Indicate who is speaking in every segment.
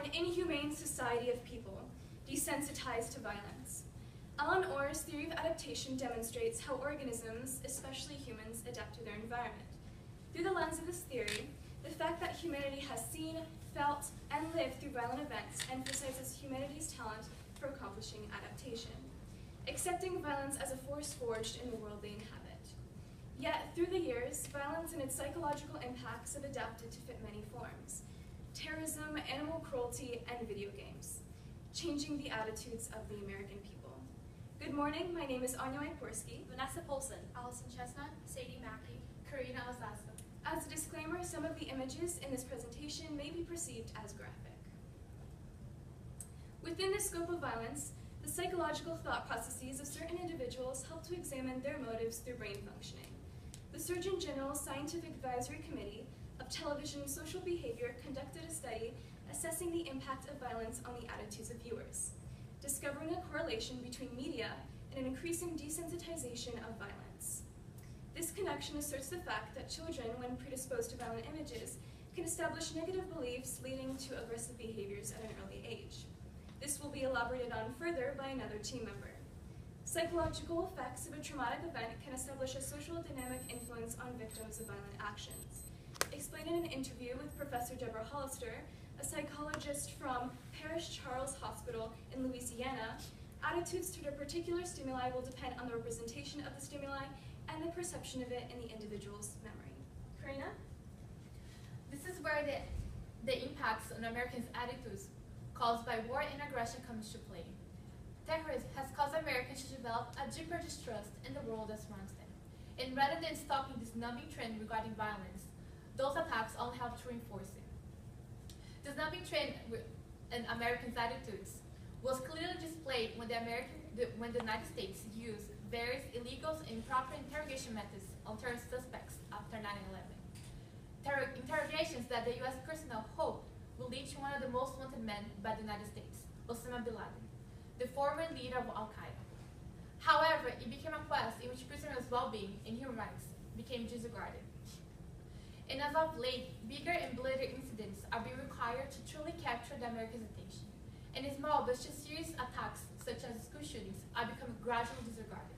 Speaker 1: an inhumane society of people, desensitized to violence. Alan Orr's theory of adaptation demonstrates how organisms, especially humans, adapt to their environment. Through the lens of this theory, the fact that humanity has seen, felt, and lived through violent events emphasizes humanity's talent for accomplishing adaptation, accepting violence as a force forged in the world they inhabit. Yet, through the years, violence and its psychological impacts have adapted to fit many forms: terrorism, animal cruelty, and video games, changing the attitudes of the American people. Good morning, my name is Anya Wyporski,
Speaker 2: Vanessa Polson, Allison Chestnut, Sadie Mackey, Karina Osasa.
Speaker 1: As a disclaimer, some of the images in this presentation may be perceived as graphic. Within the scope of violence, the psychological thought processes of certain individuals help to examine their motives through brain functioning. The Surgeon General's Scientific Advisory Committee of Television Social Behavior conducted a study assessing the impact of violence on the attitudes of viewers, discovering a correlation between media and an increasing desensitization of violence. This connection asserts the fact that children, when predisposed to violent images, can establish negative beliefs leading to aggressive behaviors at an early age. This will be elaborated on further by another team member. Psychological effects of a traumatic event can establish a social dynamic influence on victims of violent actions. Explained in an interview with Professor Deborah Hollister, a psychologist from Parish Charles Hospital in Louisiana, attitudes toward a particular stimuli will depend on the representation of the stimuli and the perception of it in the individual's memory. Karina?
Speaker 2: This is where the impacts on Americans' attitudes caused by war and aggression comes to play. Terrorism has caused Americans to develop a deeper distrust in the world that surrounds them. And rather than stopping this numbing trend regarding violence, those attacks only help to reinforce it. This numbing trend in Americans' attitudes was clearly displayed when the United States used various illegal and improper interrogation methods on terrorist suspects after 9/11. Interrogations that the U.S. personnel hoped would lead to one of the most wanted men by the United States, Osama bin Laden, the former leader of Al-Qaeda. However, it became a quest in which prisoners' well-being and human rights became disregarded. And as of late, bigger and bloodier incidents are being required to truly capture the Americans' attention. And small but just serious attacks, such as school shootings, are becoming gradually disregarded.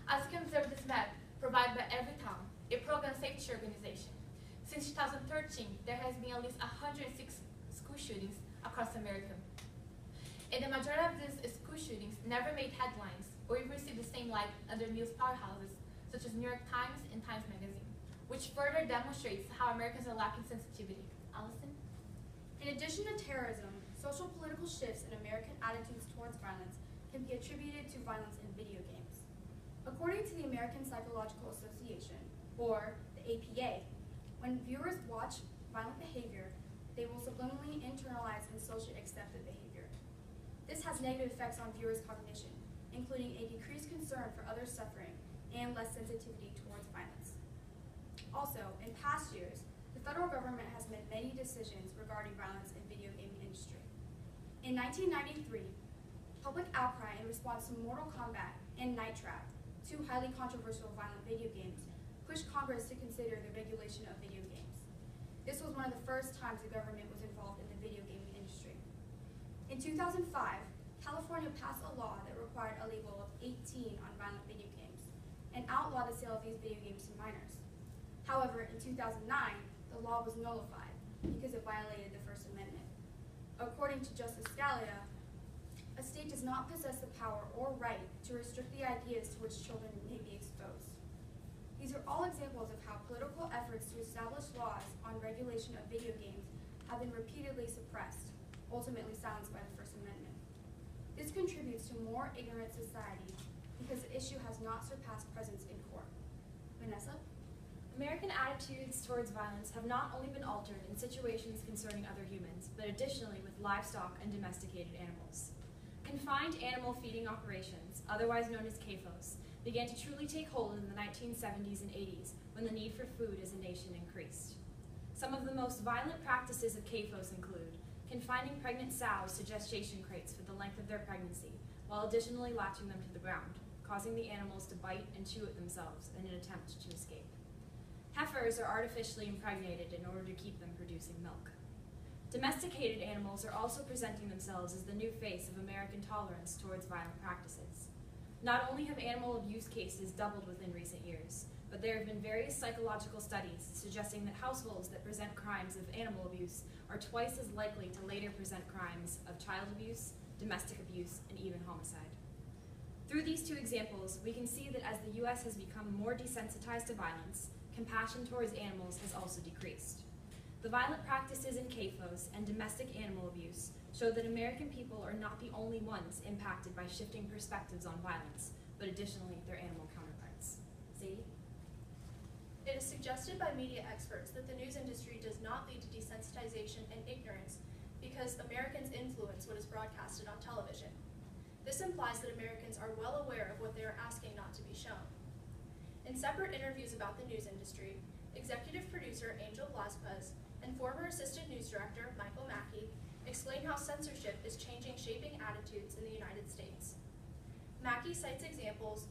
Speaker 2: As you can observe this map provided by Everytown, a program safety organization. Since 2013, there has been at least 106 school shootings across America. And the majority of these school shootings never made headlines or even received the same light under news powerhouses such as New York Times and Times Magazine, which further demonstrates how Americans are lacking sensitivity. Allison?
Speaker 3: In addition to terrorism, social political shifts in American attitudes towards violence can be attributed to violence in video games. According to the American Psychological Association, or the APA, when viewers watch violent behavior, they will subliminally internalize and socially accept the behavior. This has negative effects on viewers' cognition, including a decreased concern for others' suffering and less sensitivity towards violence. Also, in past years, the federal government has made many decisions regarding violence in video gaming industry. In 1993, public outcry in response to Mortal Kombat and Night Trap, two highly controversial violent video games, pushed Congress to consider the regulation of video games. This was one of the first times the government was involved in the video gaming industry. In 2005, California passed a law that required a label of 18 on violent video games and outlawed the sale of these video games to minors. However, in 2009, the law was nullified because it violated the First Amendment. According to Justice Scalia, a state does not possess the power or right to restrict the ideas to which children may be exposed. These are all examples of how political efforts to establish laws on regulation of video games have been repeatedly suppressed, ultimately silenced by the First Amendment. This contributes to a more ignorant society because the issue has not surpassed presence in court. Vanessa?
Speaker 4: American attitudes towards violence have not only been altered in situations concerning other humans, but additionally with livestock and domesticated animals. Confined animal feeding operations, otherwise known as CAFOs, began to truly take hold in the 1970s and 80s when the need for food as a nation increased. Some of the most violent practices of CAFOs include confining pregnant sows to gestation crates for the length of their pregnancy, while additionally latching them to the ground, causing the animals to bite and chew at themselves in an attempt to escape. Heifers are artificially impregnated in order to keep them producing milk. Domesticated animals are also presenting themselves as the new face of American tolerance towards violent practices. Not only have animal abuse cases doubled within recent years, but there have been various psychological studies suggesting that households that present crimes of animal abuse are twice as likely to later present crimes of child abuse, domestic abuse, and even homicide. Through these two examples, we can see that as the U.S. has become more desensitized to violence, compassion towards animals has also decreased. The violent practices in CAFOs and domestic animal abuse show that American people are not the only ones impacted by shifting perspectives on violence, but additionally their animal counterparts. Sadie?
Speaker 5: It is suggested by media experts that the news industry does not lead to desensitization and ignorance because Americans influence what is broadcasted on television. This implies that Americans are well aware of what they are asking not to be shown. In separate interviews about the news industry, executive producer Angel Blasquez and former assistant news director Michael Mackey explain how censorship is shaping attitudes in the United States. Mackey cites examples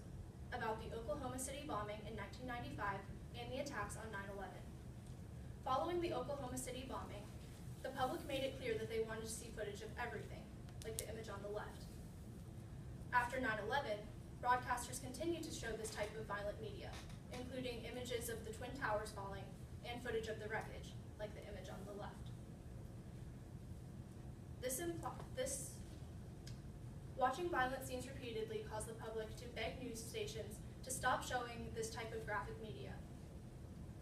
Speaker 5: about the Oklahoma City bombing in 1995 and the attacks on 9/11. Following the Oklahoma City bombing, the public made it clear that they wanted to see footage of everything, like the image on the left. After 9/11, broadcasters continued to show this type of violent media, including images of the Twin Towers falling and footage of the wreckage, like the image on the left. Watching violent scenes repeatedly caused the public to beg news stations to stop showing this type of graphic media.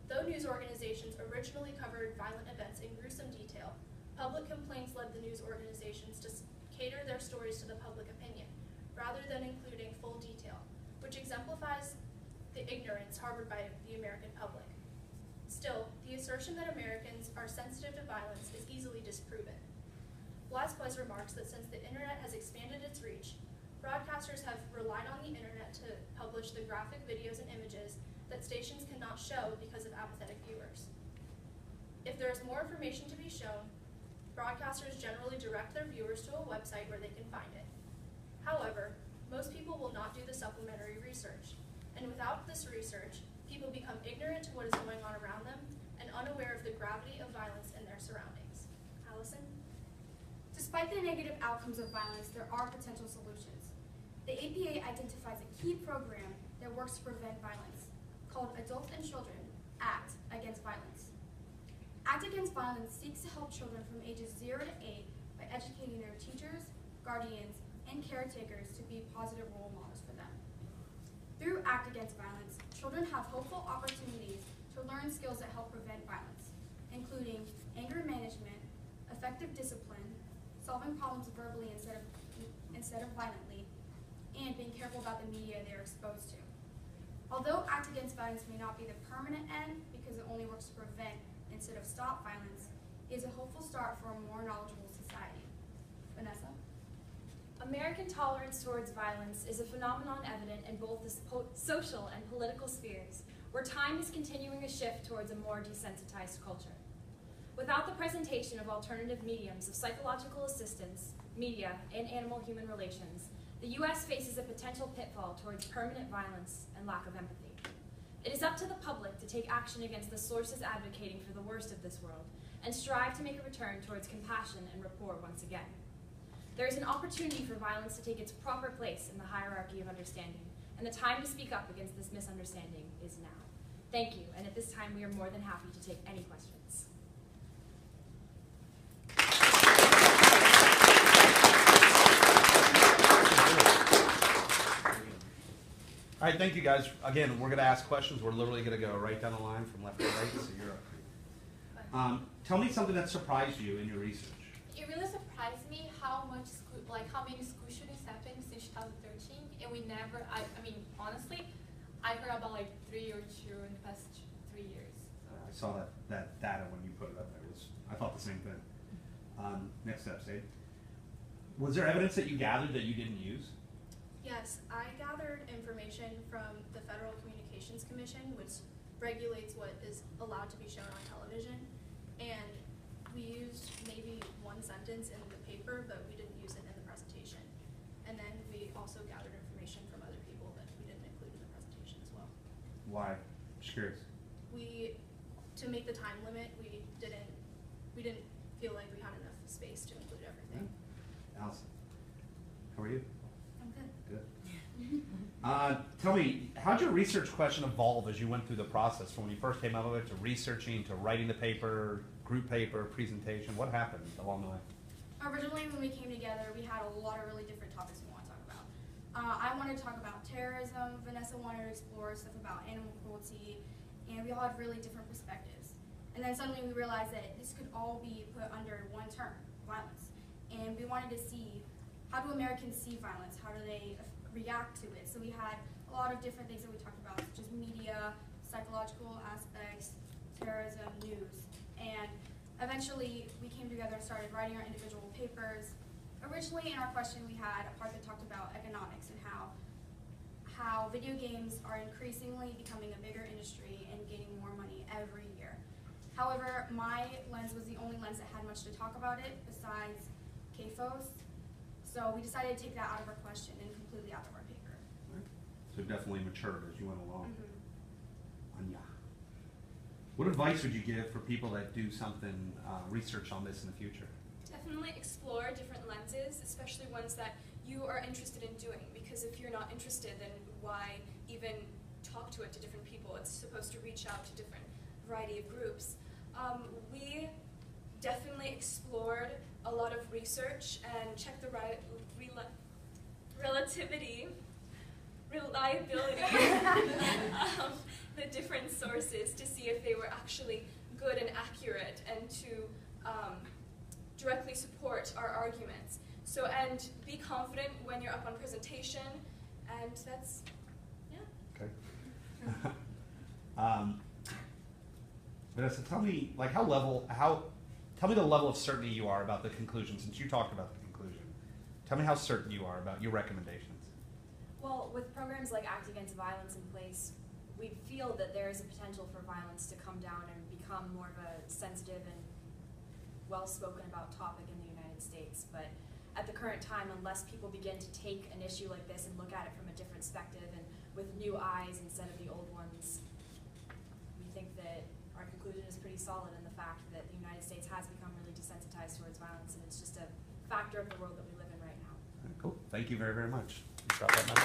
Speaker 5: Though news organizations originally covered violent events in gruesome detail, public complaints led the news organizations to cater their stories to the public opinion, rather than including full detail, which exemplifies the ignorance harbored by the American public. Still, the assertion that Americans are sensitive to violence is easily disproven. Blasquez remarks that since the internet has expanded its reach, broadcasters have relied on the internet to publish the graphic videos and images that stations cannot show because of apathetic viewers. If there is more information to be shown, broadcasters generally direct their viewers to a website where they can find it. However, most people will not do the supplementary research, and without this research, people become ignorant to what is going on around them and unaware of the gravity of violence in their surroundings. Allison?
Speaker 3: Despite the negative outcomes of violence, there are potential solutions. The APA identifies a key program that works to prevent violence, called Adults and Children, ACT Against Violence. ACT Against Violence seeks to help children from ages 0 to 8 by educating their teachers, guardians, and caretakers to be positive role models for them. Through ACT Against Violence, children have hopeful opportunities to learn skills that help prevent violence, including anger management, effective discipline, solving problems verbally instead of violently, and being careful about the media they are exposed to. Although ACT Against Violence may not be the permanent end because it only works to prevent instead of stop violence, it is a hopeful start for a more knowledgeable society. Vanessa?
Speaker 4: American tolerance towards violence is a phenomenon evident in both the social and political spheres, where time is continuing a shift towards a more desensitized culture. Without the presentation of alternative mediums of psychological assistance, media, and animal-human relations, the U.S. faces a potential pitfall towards permanent violence and lack of empathy. It is up to the public to take action against the sources advocating for the worst of this world and strive to make a return towards compassion and rapport once again. There is an opportunity for violence to take its proper place in the hierarchy of understanding, and the time to speak up against this misunderstanding is now. Thank you, and at this time we are more than happy to take any questions.
Speaker 6: All right, thank you guys. Again, we're going to ask questions. We're literally going to go right down the line from left to right, so you're up. Tell me something that surprised you in your research.
Speaker 2: It really surprised me how many school shootings happened since 2013, and we never, I mean, honestly, I heard about like 3 or 2 in the past 3 years. So.
Speaker 6: I saw that data when you put it up there. I thought the same thing. Next step, Sadie. Was there evidence that you gathered that you didn't use?
Speaker 5: Yes, I gathered information from the Federal Communications Commission, which regulates what is allowed to be shown on television, and we used maybe one sentence in the paper, but we didn't use it in the presentation. And then we also gathered information from other people that we didn't include in the presentation as well.
Speaker 6: Why? Just curious.
Speaker 5: To make the time limit, we didn't feel like we had
Speaker 6: tell me, how'd your research question evolve as you went through the process from when you first came up with it to researching to writing the paper, group paper, presentation? What happened along the way?
Speaker 3: Originally, when we came together, we had a lot of really different topics we want to talk about. I wanted to talk about terrorism, Vanessa wanted to explore stuff about animal cruelty, and we all had really different perspectives. And then suddenly we realized that this could all be put under one term, violence. And we wanted to see, how do Americans see violence? How do they react to it? So we had a lot of different things that we talked about, such as media, psychological aspects, terrorism, news. And eventually we came together and started writing our individual papers. Originally in our question we had a part that talked about economics and how video games are increasingly becoming a bigger industry and gaining more money every year. However, my lens was the only lens that had much to talk about it besides CAFOs. So we decided to take that out of our question and completely out of our paper.
Speaker 6: So definitely matured as you went along.
Speaker 3: Mm-hmm.
Speaker 6: Anya. What advice would you give for people that do something, research on this in the future?
Speaker 1: Definitely explore different lenses, especially ones that you are interested in doing, because if you're not interested, then why even talk to it to different people? It's supposed to reach out to different variety of groups. We definitely explored a lot of research and checked the reliability of the different sources to see if they were actually good and accurate and to directly support our arguments. So, and be confident when you're up on presentation, and that's, yeah.
Speaker 6: Okay. Vanessa, tell me, like, tell me the level of certainty you are about the conclusion, since you talked about the conclusion. Tell me how certain you are about your recommendations.
Speaker 4: Well, with programs like Act Against Violence in place, we feel that there is a potential for violence to come down and become more of a sensitive and well-spoken about topic in the United States. But at the current time, unless people begin to take an issue like this and look at it from a different perspective and with new eyes instead of the old ones, we think that our conclusion is pretty solid in the fact that the United States has become really desensitized towards violence, and it's just a factor of the world that we live in right now.
Speaker 6: Cool. Thank you very, very much. Drop that number.